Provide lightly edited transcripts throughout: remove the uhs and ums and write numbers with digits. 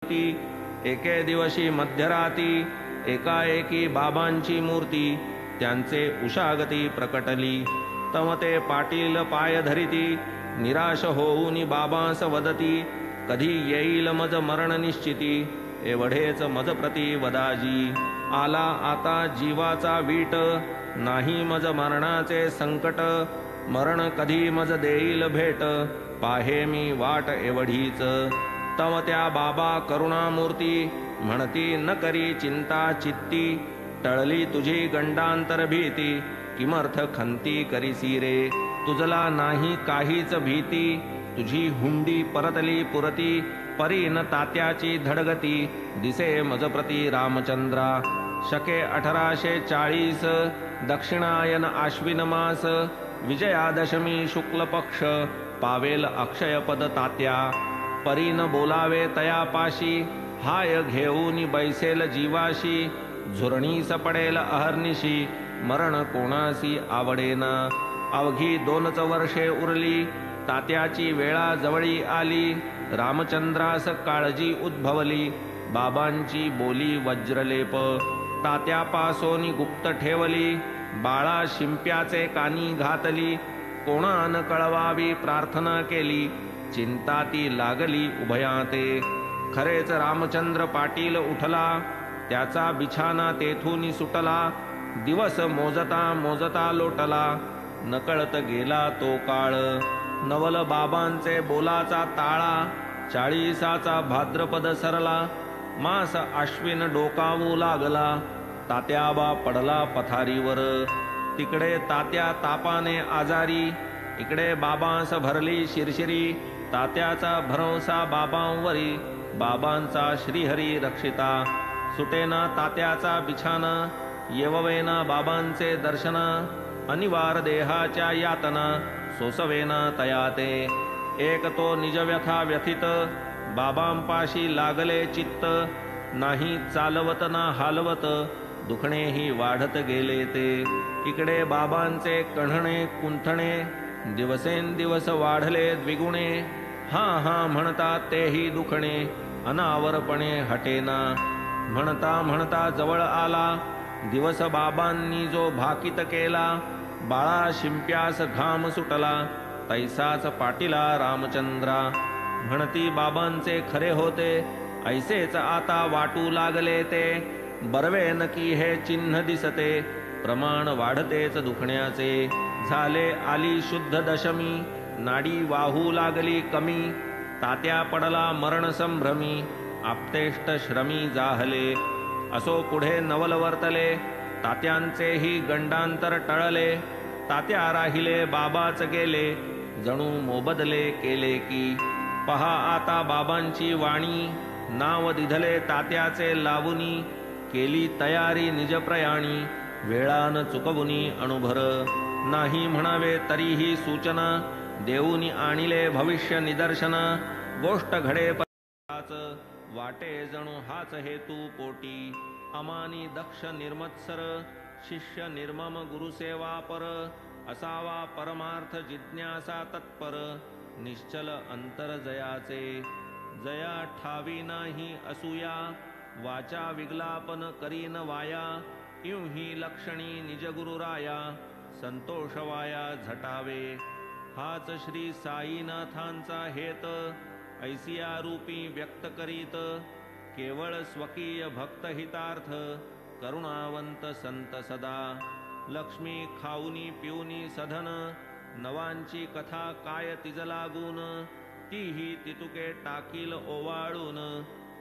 ती एके दिवशी मध्यराती एकाएकी बाबांची मूर्ती त्यांचे उषागती प्रकटली। तम ते पाटील पाय धरिती निराश होऊनी बाबांस वदती कधी येईल मज मरण निश्चिती एवढेच मज प्रती वदाजी। आला आता जीवाचा वीट नाही मज मरणाचे संकट मरण कधी मज देईल भेट पाहे मी वाट एवढीच। तव त्या बाबा करुणामूर्ती म्हणती न करी चिंता चित्ती टळली तुझी गंडांतर भीती किमर्थ खंती करीसी रे तुझला नाही काहीच भीती तुझी हुंडी परतली पुरती परी न तात्याची धडगती दिसे मजप्रती रामचंद्रा। शके 1840 दक्षिणायन आश्विन मास विजयादशमी शुक्ल पक्ष पावेल अक्षयपद तात्या परीन बोलावे तयापाशी हाय घेऊनी बैसेल जीवाशी झुरणीस पडेल अहर्निशी मरण कोणासी आवडेना। अवघी 2च वर्षे उरली तात्याची वेळा जवळी आली रामचंद्रास काळजी उद्भवली बाबांची बोली वज्रलेप तात्यापासोनी गुप्त ठेवली बाळा शिंप्याचे कानी घातली कोणान कळवावी प्रार्थना केली चिंता ती लागली उभयाते। खरेच रामचंद्र पाटील उठला त्याचा बिछाना तेथून सुटला दिवस मोजता मोजता लोटला नकळत गेला तो काळ। नवल बाबांचे बोलाचा ताळा 40चा भाद्रपद सरला मास आश्विन डोकावू लागला तात्याबा पडला पथारीवर। तिकडे तात्या तापाने आजारी इकडे बाबांस भरली शिरशिरी तात्याचा भरवसा बाबांवरी बाबांचा श्रीहरी रक्षिता। सुटेना तात्याचा बिछाना येववेना बाबांचे दर्शना अनिवार देहाच्या यातना सोसवेना तयाते। एक तो निज व्यथा व्यथित बाबांपाशी लागले चित्त नाही चालवत ना हालवत दुखणेही वाढत गेले ते। इकडे बाबांचे कण्हणे कुंथणे दिवसेंदिवस वाढले द्विगुणे हा हा म्हणता तेही दुखणे अनावरपणे हटेना। म्हणता म्हणता जवळ आला दिवस बाबांनी जो भाकीत केला बाळा शिंप्यास घाम सुटला तैसाच पाटीला रामचंद्रा। म्हणती बाबांचे खरे होते ऐसेच आता वाटू लागले ते बरवे नकी हे चिन्ह दिसते प्रमाण वाढतेच दुखण्याचे। झाले आली शुद्ध दशमी नाडी वाहू लागली कमी तात्या पडला मरण संभ्रमी आप्तेष्ट श्रमी जाहले। असो पुढे नवल वर्तले तात्यांचेही गंडांतर टळले तात्या राहिले बाबाच गेले जणू मोबदले केले की। पहा आता बाबांची वाणी नाव दिधले तात्याचे लावुनी केली तयारी निज प्रयाणी वेळान चुकवुनी अणुभर नाही म्हणावे तरीही सूचना देऊनी आणिले भविष्य निदर्शना गोष्ट घडे वाटे जणू हाच हेतू पोटी अमानी दक्ष निर्मत्सर शिष्य निर्मम गुरुसेवापर असावा परमार्थ जिज्ञासा तत्पर निश्चल अंतर जयाचे। जया ठावी नाही असूया वाचा विग्लापन करीन वाया इवही लक्षणी निज गुरुराया संतोष वाया झटावे। हाच श्री साईनाथांचा हेत ऐसिया रूपी व्यक्त करीत केवळ स्वकीय भक्त हितार्थ करुणावंत संत सदा। लक्ष्मी खाऊनी पिऊनी सधन नवांची कथा काय तिज लागून तीही तितुके टाकील ओवाळून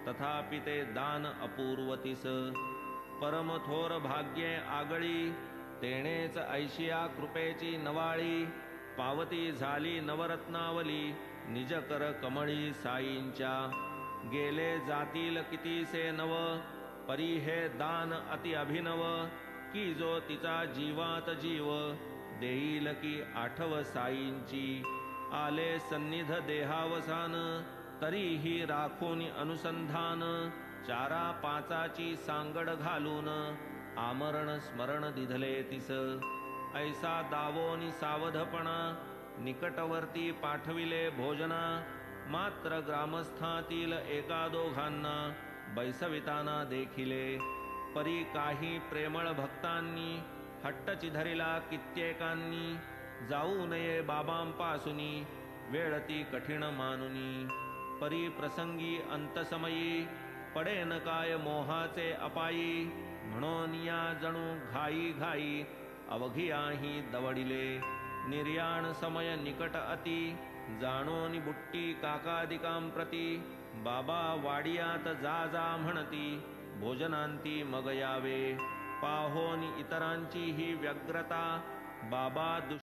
तथापि ते दान अपूर्वतीस। परम थोर भाग्ये आगळी तेणेच ऐशिया कृपेची नवाळी पावती झाली नवरत्नावली निज कर कमळी साईंच्या। गेले जातील कितीसे नव परी हे दान अति अभिनव की जो तिचा जीवात जीव देईल की आठव साईंची। आले सन्निध देहावसान तरीही राखून अनुसंधान चारा पाचाची सांगड घालून आमरण स्मरण दिधले तिस। ऐसा दावोनी सावधपणा निकटवर्ती पाठविले भोजना मात्र ग्रामस्थातील एका दोघांना बैसविताना देखिले. परी काही प्रेमळ भक्तांनी हट्टची धरिला कित्येकांनी. जाऊ नये बाबांपासुनी वेळती कठीण मानुनी. परी प्रसंगी अंतसमयी पडेन काय मोहाचे अपायी. म्हणून या जणू घाई घाई अवघियाही दवडिले. निर्याण समय निकट अति जाणोनी बुट्टी काकादिकांप्रती. बाबा वाडियात जा जा म्हणती भोजनांती मग यावे. पाहोनी इतरांची ही व्यग्रता बाबा